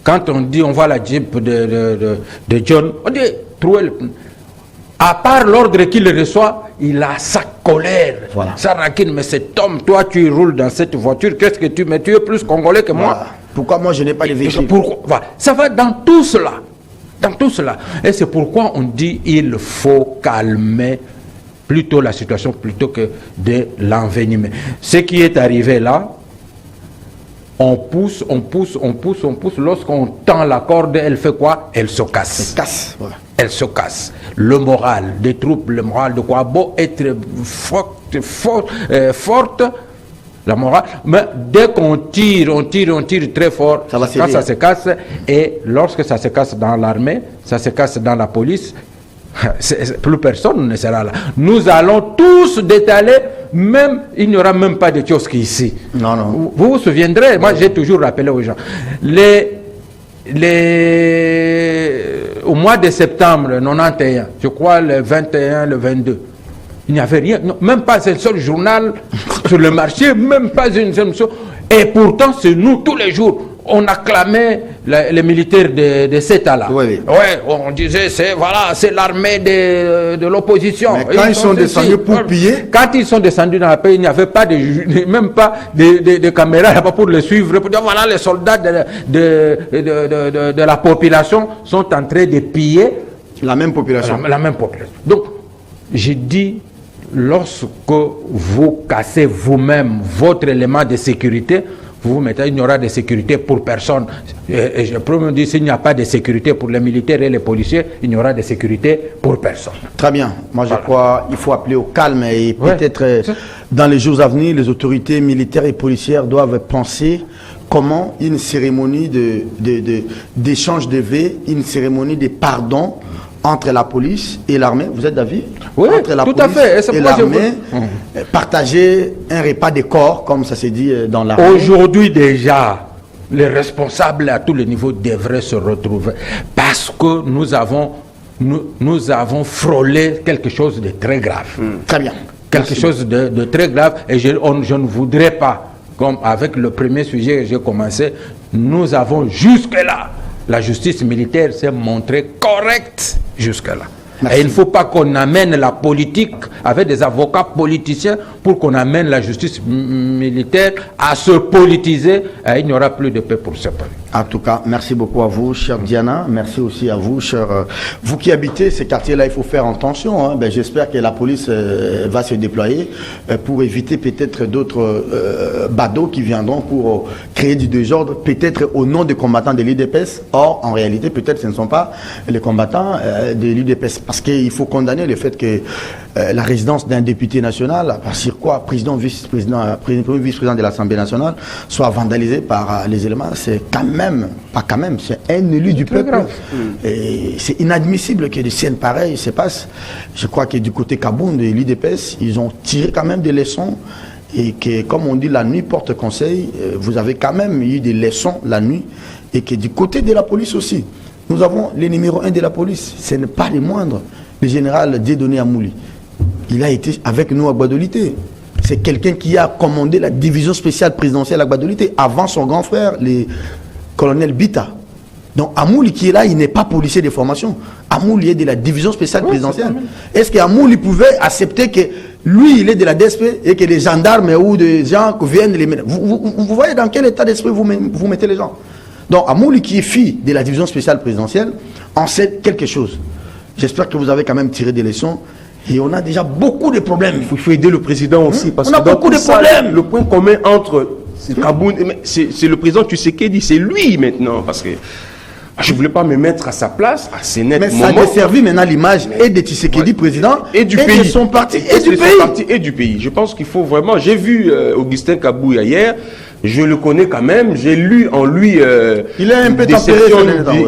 quand on dit, on voit la Jeep de John, on dit, trouver le pneu. À part l'ordre qu'il reçoit, il a sa colère, sa rancune. Mais cet homme, toi, tu roules dans cette voiture, qu'est-ce que tu mets? Tu es plus congolais que moi. Pourquoi moi je n'ai pas les véhicules? Ça va dans tout cela. Dans tout cela. Et c'est pourquoi on dit il faut calmer plutôt la situation plutôt que de l'envenimer. Ce qui est arrivé là, on pousse. Lorsqu'on tend la corde, elle fait quoi? Elle se casse. Elle se casse, voilà. elle se casse. Le moral des troupes, le moral de quoi beau être forte, la morale, mais dès qu'on tire très fort, quand ça se casse, et lorsque ça se casse dans l'armée, ça se casse dans la police, plus personne ne sera là. Nous allons tous détaler, même, il n'y aura même pas de kiosque ici. Non. Vous vous souviendrez, moi j'ai toujours rappelé aux gens, au mois de septembre 91, je crois le 21, le 22, il n'y avait rien, non, même pas un seul journal sur le marché, même pas une seule chose. Et pourtant, c'est nous, tous les jours, on acclamait les militaires de cet état-là. Oui. Ouais, on disait, c'est l'armée de l'opposition. Mais quand ils sont descendus pour piller, quand ils sont descendus dans la paix, il n'y avait pas même pas de caméras là-bas pour les suivre, pour dire, voilà, les soldats de la population sont en train de piller la même population. La même population. Donc, j'ai dit, lorsque vous cassez vous-même votre élément de sécurité, vous vous mettez, il n'y aura de sécurité pour personne. Et je peux me dire, s'il n'y a pas de sécurité pour les militaires et les policiers, il n'y aura de sécurité pour personne. Très bien. Moi, je crois qu'il faut appeler au calme et peut-être dans les jours à venir, les autorités militaires et policières doivent penser comment une cérémonie d'échange de vœux, une cérémonie de pardon entre la police et l'armée, vous êtes d'avis? Oui, entre la tout police à fait. Et l'armée, partager un repas de corps, comme ça s'est dit dans l'armée. Aujourd'hui déjà, les responsables à tous les niveaux devraient se retrouver parce que nous avons frôlé quelque chose de très grave. Très bien. Quelque chose de très grave, et je ne voudrais pas, comme avec le premier sujet que j'ai commencé, nous avons jusque-là, la justice militaire s'est montrée correcte jusque-là. Et il ne faut pas qu'on amène la politique avec des avocats politiciens pour qu'on amène la justice militaire à se politiser. Et il n'y aura plus de paix pour ce pays. En tout cas, merci beaucoup à vous, chère Diana. Merci aussi à vous, cher. Vous qui habitez ces quartiers-là, il faut faire attention. Hein. J'espère que la police va se déployer pour éviter peut-être d'autres badauds qui viendront pour créer du désordre, peut-être au nom des combattants de l'UDPS. Or, en réalité, peut-être ce ne sont pas les combattants de l'UDPS. Parce qu'il faut condamner le fait que la résidence d'un député national, à partir quoi, président, vice-président de l'Assemblée nationale, soit vandalisée par les éléments, c'est quand même, c'est un élu du peuple. Et c'est inadmissible que des scènes pareilles se passent. Je crois que du côté Kaboun de l'UDPS, ils ont tiré quand même des leçons. Et que, comme on dit, la nuit porte conseil, vous avez quand même eu des leçons la nuit. Et que du côté de la police aussi, nous avons le numéro 1 de la police, ce n'est pas le moindre, le général Dieudonné Amouli. Il a été avec nous à Gbadolité. C'est quelqu'un qui a commandé la division spéciale présidentielle à Gbadolité avant son grand frère, le colonel Bita. Donc Amouli qui est là, il n'est pas policier de formation. Amouli est de la division spéciale présidentielle. Est-ce qu'Amouli pouvait accepter que lui, il est de la DSP et que les gendarmes ou des gens viennent les mettre? Vous voyez dans quel état d'esprit vous mettez les gens? Donc, Amouli, qui est fille de la division spéciale présidentielle, en sait quelque chose. J'espère que vous avez quand même tiré des leçons. Et on a déjà beaucoup de problèmes. Il faut aider le président aussi. Parce on a beaucoup de problèmes. Le point commun entre Kaboun, c'est le président Tshisekedi, c'est lui maintenant. Parce que je ne voulais pas me mettre à sa place, à ces nets moments. Mais ça a desservi maintenant l'image et de Tshisekedi, président, et du pays. De son parti, et du pays. Je pense qu'il faut vraiment... J'ai vu Augustin Kabouya hier. Je le connais quand même, j'ai lu en lui il est un peu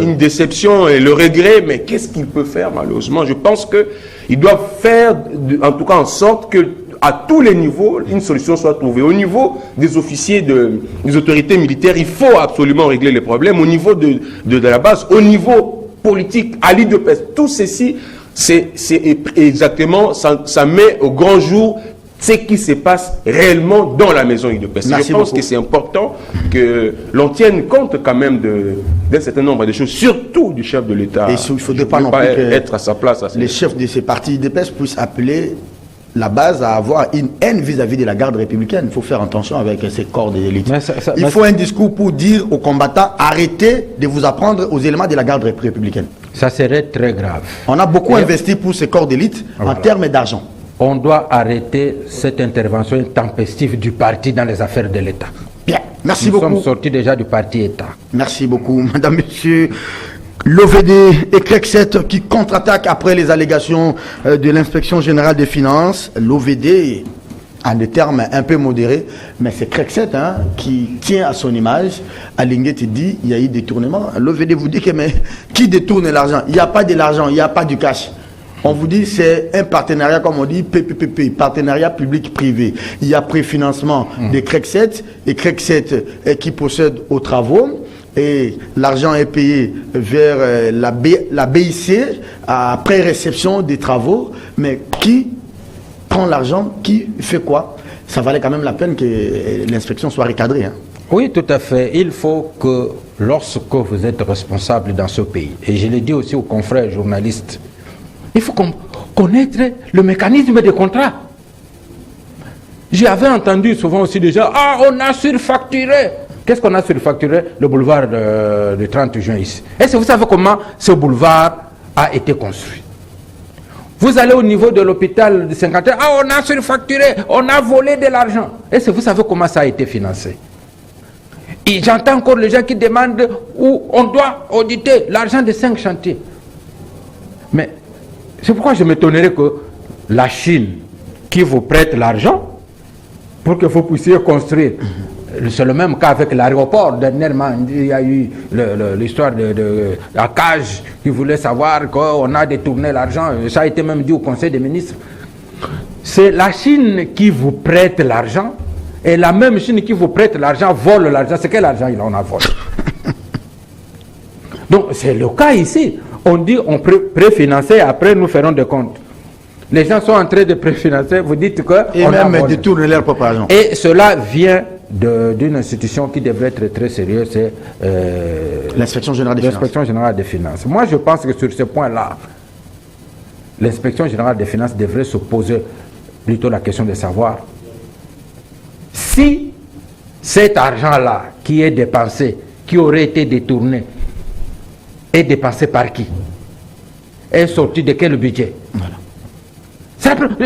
une déception et le regret, mais qu'est-ce qu'il peut faire malheureusement? Je pense qu'il doit faire en tout cas en sorte que à tous les niveaux, une solution soit trouvée. Au niveau des officiers des autorités militaires, il faut absolument régler les problèmes. Au niveau de la base, au niveau politique, à l'UDPS, tout ceci, c'est exactement, ça met au grand jour ce qui se passe réellement dans la maison UDPS. Je pense que c'est important que l'on tienne compte quand même d'un certain nombre de choses, surtout du chef de l'État. Et il ne faudrait pas non plus être à sa place. Les chefs de ces partis UDPS puissent appeler la base à avoir une haine vis-à-vis de la garde républicaine. Il faut faire attention avec ces corps de l'élite. Il faut un discours pour dire aux combattants, arrêtez de vous apprendre aux éléments de la garde républicaine. Ça serait très grave. On a beaucoup investi pour ces corps d'élite en termes d'argent. On doit arrêter cette intervention intempestive du parti dans les affaires de l'État. Bien, merci beaucoup. Nous sommes sortis déjà du parti État. Merci beaucoup, madame, monsieur. L'OVD et Crexet qui contre-attaquent après les allégations de l'inspection générale des finances. L'OVD, en des termes un peu modérés, mais c'est Crexet qui tient à son image. Alinguet dit il y a eu détournement. L'OVD vous dit que mais qui détourne l'argent? Il n'y a pas de l'argent, il n'y a pas du cash. On vous dit c'est un partenariat, comme on dit, PPP, partenariat public-privé. Il y a préfinancement de Crexet et Crexet qui procède aux travaux. Et l'argent est payé vers la BIC après réception des travaux. Mais qui prend l'argent? Qui fait quoi? Ça valait quand même la peine que l'inspection soit recadrée. Oui, tout à fait. Il faut que lorsque vous êtes responsable dans ce pays, et je l'ai dit aussi aux confrères journalistes, il faut connaître le mécanisme des contrats. J'avais entendu souvent aussi déjà, on a surfacturé. Qu'est-ce qu'on a surfacturé? Le boulevard du 30 juin ici. Est-ce que vous savez comment ce boulevard a été construit? Vous allez au niveau de l'hôpital de 51, on a surfacturé, on a volé de l'argent. Est-ce que vous savez comment ça a été financé? Et j'entends encore les gens qui demandent où on doit auditer l'argent de 5 chantiers. Mais c'est pourquoi je m'étonnerais que la Chine, qui vous prête l'argent pour que vous puissiez construire, c'est le même cas avec l'aéroport. Dernièrement, il y a eu l'histoire de la cage qui voulait savoir qu'on a détourné l'argent. Ça a été même dit au Conseil des ministres. C'est la Chine qui vous prête l'argent et la même Chine qui vous prête l'argent vole l'argent. C'est quel argent il en a volé? Donc c'est le cas ici. On dit on préfinancer et après nous ferons des comptes. Les gens sont en train de préfinancer, vous dites que... Et on même détourne leur propre argent. Et cela vient d'une institution qui devrait être très sérieuse, c'est l'inspection générale des finances. L'inspection générale des finances. Moi, je pense que sur ce point-là, l'inspection générale des finances devrait se poser plutôt la question de savoir si cet argent-là qui est dépensé, qui aurait été détourné, est dépensé par qui? Est sorti de quel budget? Voilà.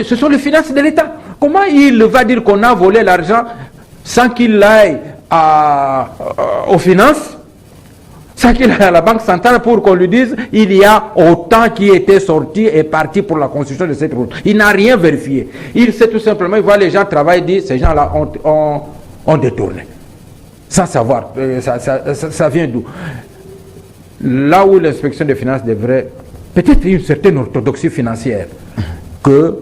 Ce sont les finances de l'État. Comment il va dire qu'on a volé l'argent sans qu'il aille aux finances, sans qu'il aille à la Banque centrale pour qu'on lui dise il y a autant qui était sorti et parti pour la construction de cette route? Il n'a rien vérifié. Il sait tout simplement, il voit les gens travailler, il dit ces gens-là ont détourné. Sans savoir, ça vient d'où? Là où l'inspection des finances devrait, peut-être une certaine orthodoxie financière, que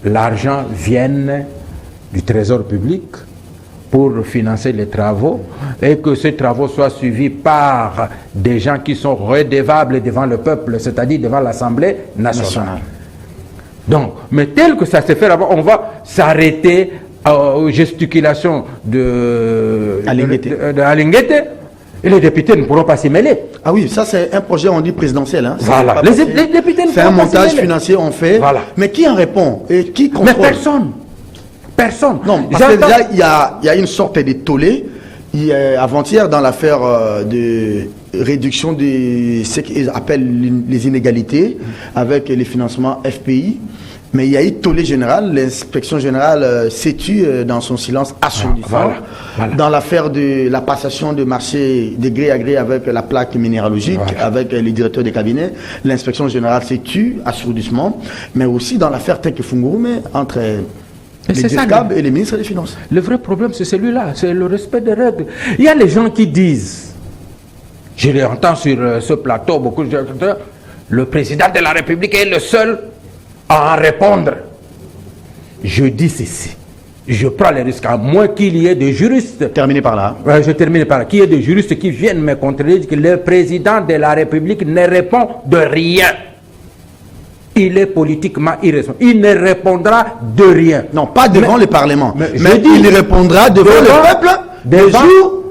l'argent vienne du trésor public pour financer les travaux et que ces travaux soient suivis par des gens qui sont redevables devant le peuple, c'est-à-dire devant l'Assemblée nationale. Donc, mais tel que ça se fait là-bas, on va s'arrêter aux gesticulations de Alinguet. Et les députés ne pourront pas s'y mêler. Ah oui, ça c'est un projet, on dit présidentiel. Voilà. Les députés ne c'est un montage financier, on fait. Voilà. Mais qui en répond et qui contrôle? Mais personne. Personne. Non, parce que déjà, il y a une sorte de tollé. Avant-hier, dans l'affaire de réduction de ce qu'ils appellent les inégalités avec les financements FPI. Mais il y a eu tollé général, l'inspection générale s'est tue dans son silence assourdissant. Voilà. Dans l'affaire de la passation de marché de gré à gré avec la plaque minéralogique, avec les directeurs des cabinets, l'inspection générale s'est tue assourdissement. Mais aussi dans l'affaire Teke Fungurume entre les DIRCAB et les ministres des Finances. Le vrai problème, c'est celui-là, c'est le respect des règles. Il y a les gens qui disent, je les entends sur ce plateau, beaucoup de gens, le président de la République est le seul à en répondre. Je dis ceci, je prends le risque, à moins qu'il y ait des juristes. Terminé par là. Je termine par là. Qu'il y ait des juristes qui viennent me contredire que le président de la République ne répond de rien. Il est politiquement irresponsable. Il ne répondra de rien. Non, pas devant le Parlement. Mais il répondra devant le peuple des jours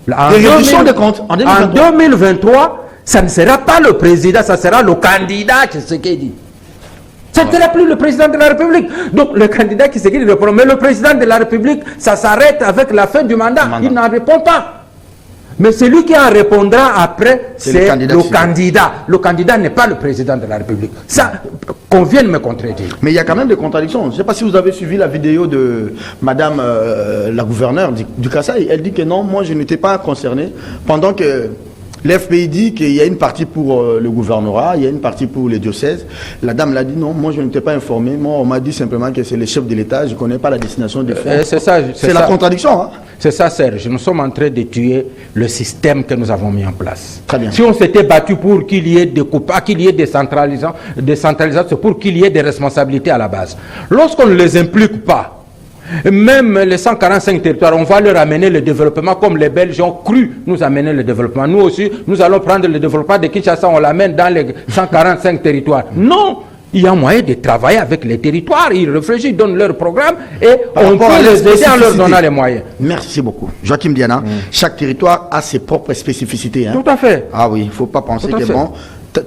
de réduction des comptes. En 2023, ça ne sera pas le président, ça sera le candidat, c'est ce qu'il dit. Ça ne sera plus le président de la République. Donc le candidat qui s'est répond. Mais le président de la République, ça s'arrête avec la fin du mandat. Il n'en répond pas. Mais celui qui en répondra après, c'est le candidat. Le candidat n'est pas le président de la République. Ça, qu'on vienne me contredire. Mais il y a quand même des contradictions. Je ne sais pas si vous avez suivi la vidéo de Madame la gouverneure du Kasaï. Elle dit que non, moi je n'étais pas concerné. Pendant que L'FPI dit qu'il y a une partie pour le gouvernorat, il y a une partie pour les diocèses. La dame l'a dit non, moi je n'étais pas informé. Moi, on m'a dit simplement que c'est le chef de l'État, je ne connais pas la destination des fonds. C'est la contradiction. Hein? C'est ça, Serge. Nous sommes en train de tuer le système que nous avons mis en place. Très bien. Si on s'était battu pour qu'il y ait des coupables, qu'il y ait des centralisations, c'est pour qu'il y ait des responsabilités à la base. Lorsqu'on ne les implique pas, même les 145 territoires, on va leur amener le développement comme les Belges ont cru nous amener le développement. Nous aussi, nous allons prendre le développement de Kinshasa, on l'amène dans les 145 territoires. Non! Il y a moyen de travailler avec les territoires, ils réfléchissent, ils donnent leur programme et on peut les aider en leur donnant les moyens. Merci beaucoup. Joachim Diana, chaque territoire a ses propres spécificités. Hein. Tout à fait. Ah oui, il ne faut pas penser que bon,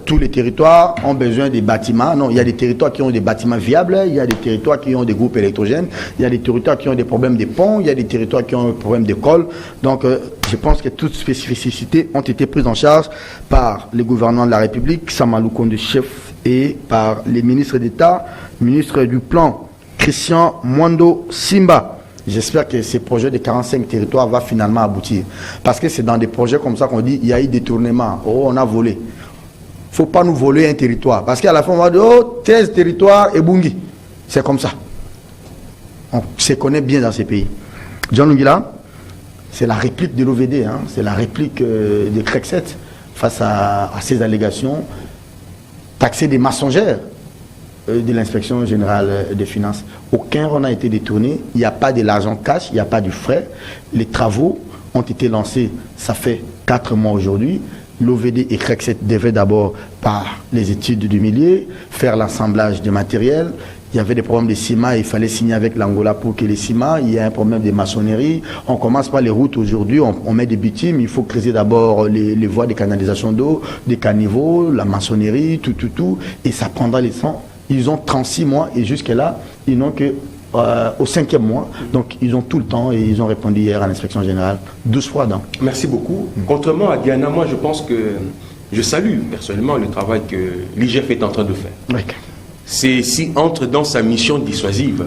tous les territoires ont besoin des bâtiments. Non, il y a des territoires qui ont des bâtiments viables, il y a des territoires qui ont des groupes électrogènes, il y a des territoires qui ont des problèmes de ponts, il y a des territoires qui ont des problèmes d'école. Donc, je pense que toutes ces spécificités ont été prises en charge par le gouvernement de la République, Samalou Konde chef, et par les ministres d'État, ministre du Plan, Christian Mwando Simba. J'espère que ce projet de 45 territoires va finalement aboutir. Parce que c'est dans des projets comme ça qu'on dit il y a eu détournement, oh, on a volé. Il ne faut pas nous voler un territoire. Parce qu'à la fin, on va dire oh, 13 territoires et Bungi. C'est comme ça. On se connaît bien dans ces pays. John Ngila, c'est la réplique de l'OVD, hein, c'est la réplique de Crekset face à ces allégations. Taxer des mensongères de l'inspection générale des finances. Aucun rond n'a été détourné, il n'y a pas de l'argent cash, il n'y a pas du frais. Les travaux ont été lancés, ça fait 4 mois aujourd'hui. L'OVD et Crekset devaient d'abord, par les études du milieu, faire l'assemblage des matériels. Il y avait des problèmes de ciment, il fallait signer avec l'Angola pour que les ciments. Il y a un problème de maçonnerie. On commence par les routes aujourd'hui, on met des bitumes. Il faut creuser d'abord les voies de canalisation d'eau, des caniveaux, la maçonnerie, tout. Et ça prendra les temps. Ils ont 36 mois et jusque-là, ils n'ont que au 5e mois. Donc, ils ont tout le temps et ils ont répondu hier à l'inspection générale 12 fois. Donc. Merci beaucoup. Contrairement à Diana, moi, je pense que je salue personnellement le travail que l'IGF est en train de faire. Oui. C'est s'il entre dans sa mission dissuasive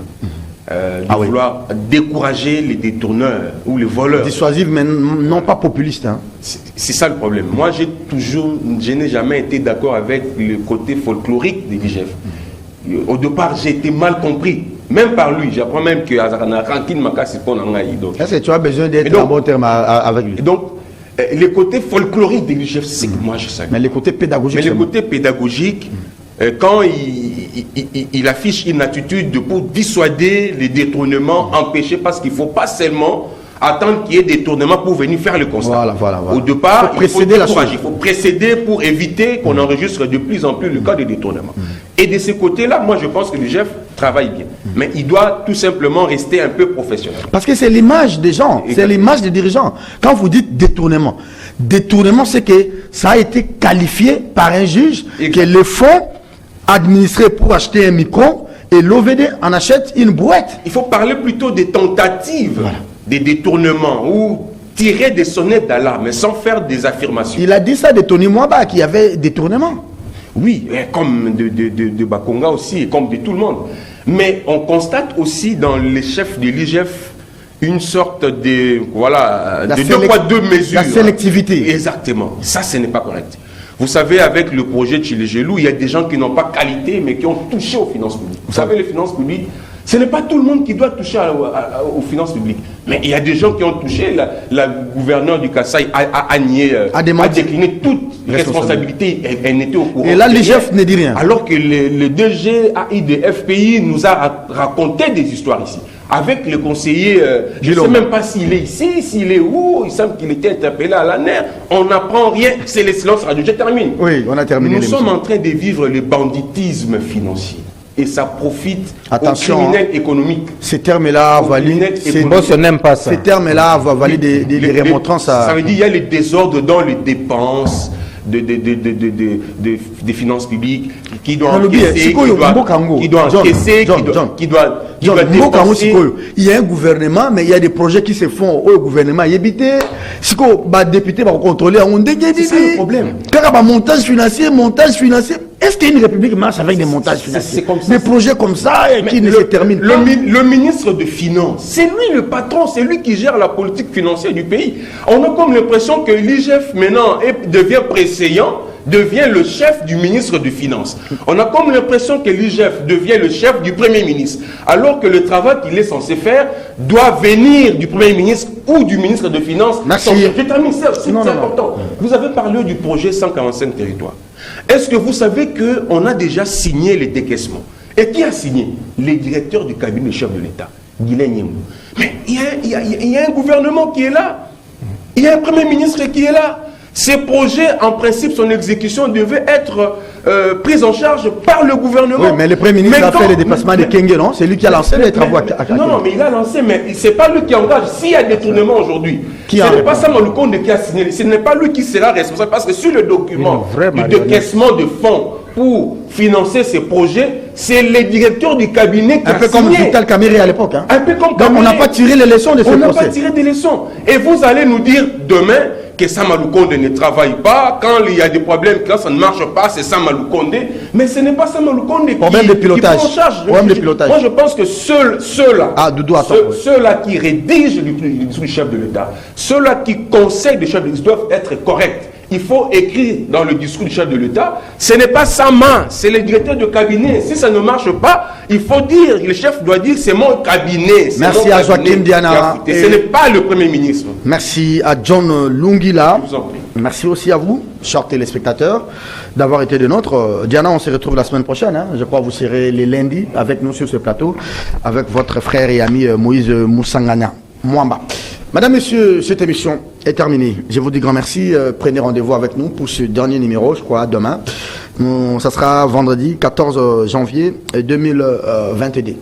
de vouloir décourager les détourneurs ou les voleurs. Dissuasive, mais non pas populiste. Hein. C'est ça le problème. Moi, je n'ai jamais été d'accord avec le côté folklorique de l'IGF. Au départ, j'ai été mal compris, même par lui. J'apprends même que Azarana Rankin Makasi Ponangaï. Est-ce que tu as besoin d'être en bon terme avec lui? Et donc, les côtés folkloriques de l'IGF, c'est que moi je sais. Mais les côtés pédagogiques. Mais les côtés pédagogiques, quand il affiche une attitude pour dissuader les détournements, empêcher, parce qu'il ne faut pas seulement attendre qu'il y ait des détournements pour venir faire le constat. Voilà. Au départ, il faut décourager, il faut précéder pour éviter qu'on enregistre de plus en plus le cas de détournement. Et de ce côté-là, moi je pense que le GEF travaille bien. Mais il doit tout simplement rester un peu professionnel. Parce que c'est l'image des gens, c'est l'image des dirigeants. Quand vous dites détournement, c'est que ça a été qualifié par un juge que le fonds administré pour acheter un micro et l'OVD en achète une boîte. Il faut parler plutôt des tentatives, des détournements ou tirer des sonnettes d'alarme, mais sans faire des affirmations. Il a dit ça de Tony Mwaba, qu'il y avait détournement. Oui, comme de Bakonga aussi, et comme de tout le monde. Mais on constate aussi dans les chefs de l'IGF une sorte de, de 2 poids 2 mesures. La sélectivité. Exactement. Ça, ce n'est pas correct. Vous savez, avec le projet de Chilegelou, il y a des gens qui n'ont pas qualité, mais qui ont touché aux finances publiques. Vous savez, les finances publiques, ce n'est pas tout le monde qui doit toucher aux finances publiques. Mais il y a des gens qui ont touché. La gouverneure du Kasaï a nié, a décliné toute responsabilité. Elle n'était au courant. Et là, l'IGF ne dit rien. Alors que le DG AI de FPI nous a raconté des histoires ici. Avec le conseiller, je ne sais même pas s'il est ici, s'il est où, il semble qu'il était interpellé à la nerf. On n'apprend rien, c'est les silences radio. Je termine. Oui, on a terminé. Nous sommes en train de vivre le banditisme financier. Et ça profite aux criminels économiques. Ces termes-là valident. Boss n'aime pas ça. Ces termes-là valident des remontrances. Ça veut dire qu'il y a les désordres dans les dépenses des finances publiques qui doit John, encaisser, qui doit encaisser, qui doit dépenser. Il y a un gouvernement, mais il y a des projets qui se font au gouvernement. Il y a des députés qui vont contrôler. C'est ça le problème. Quand il y a montage financier, est-ce qu'une république marche avec des montages financiers? Des projets comme ça qui ne se terminent pas. Le ministre de Finances, c'est lui le patron, c'est lui qui gère la politique financière du pays. On a comme l'impression que l'IGF maintenant devient préséant, devient le chef du ministre de Finances. On a comme l'impression que l'IGF devient le chef du Premier ministre, alors que le travail qu'il est censé faire doit venir du Premier ministre ou du ministre de Finances. Merci. Je termine, c'est important. Vous avez parlé du projet 145 territoires. Est-ce que vous savez qu'on a déjà signé les décaissements? Et qui a signé? Les directeurs du cabinet du chef de l'État, Guilain Nyembo. Mais il y a un gouvernement qui est là. Il y a un Premier ministre qui est là. Ces projets, en principe, son exécution devait être prise en charge par le gouvernement. Oui, mais le Premier ministre a fait le déplacement de Kenge, non? C'est lui qui a lancé les travaux à Non, mais il a lancé, mais ce n'est pas lui qui engage. S'il y a détournement aujourd'hui, ce n'est pas Sama Lukonde qui a signé. Ce n'est pas lui qui sera responsable. Parce que sur le document du décaissement de fonds pour financer ces projets, c'est les directeurs du cabinet qui ont signé. Un peu comme Vital Kamere à l'époque. Hein? Un peu comme Donc on n'a pas tiré les leçons de ce procès. On n'a pas tiré des leçons. Et vous allez nous dire demain que Sama Lukonde ne travaille pas, quand il y a des problèmes, quand ça ne marche pas, c'est Sama Lukonde. Mais ce n'est pas Sama Lukonde qui prend en charge. Moi, je pense que ceux-là qui rédigent le chef de l'État, ceux-là qui conseillent le chef de l'État doivent être corrects. Il faut écrire dans le discours du chef de l'État, ce n'est pas sa main, c'est le directeur de cabinet. Si ça ne marche pas, il faut dire, le chef doit dire, c'est mon cabinet. Merci à Joachim Diana. Ce n'est pas le Premier ministre. Merci à John Lungila. Je vous en prie. Merci aussi à vous, chers téléspectateurs, d'avoir été des nôtres. Diana, on se retrouve la semaine prochaine. Hein. Je crois que vous serez les lundis avec nous sur ce plateau, avec votre frère et ami Moïse Moussangana Mwamba. Madame, Messieurs, cette émission est terminée. Je vous dis grand merci. Prenez rendez-vous avec nous pour ce dernier numéro, je crois, demain. Ça sera vendredi 14 janvier 2022.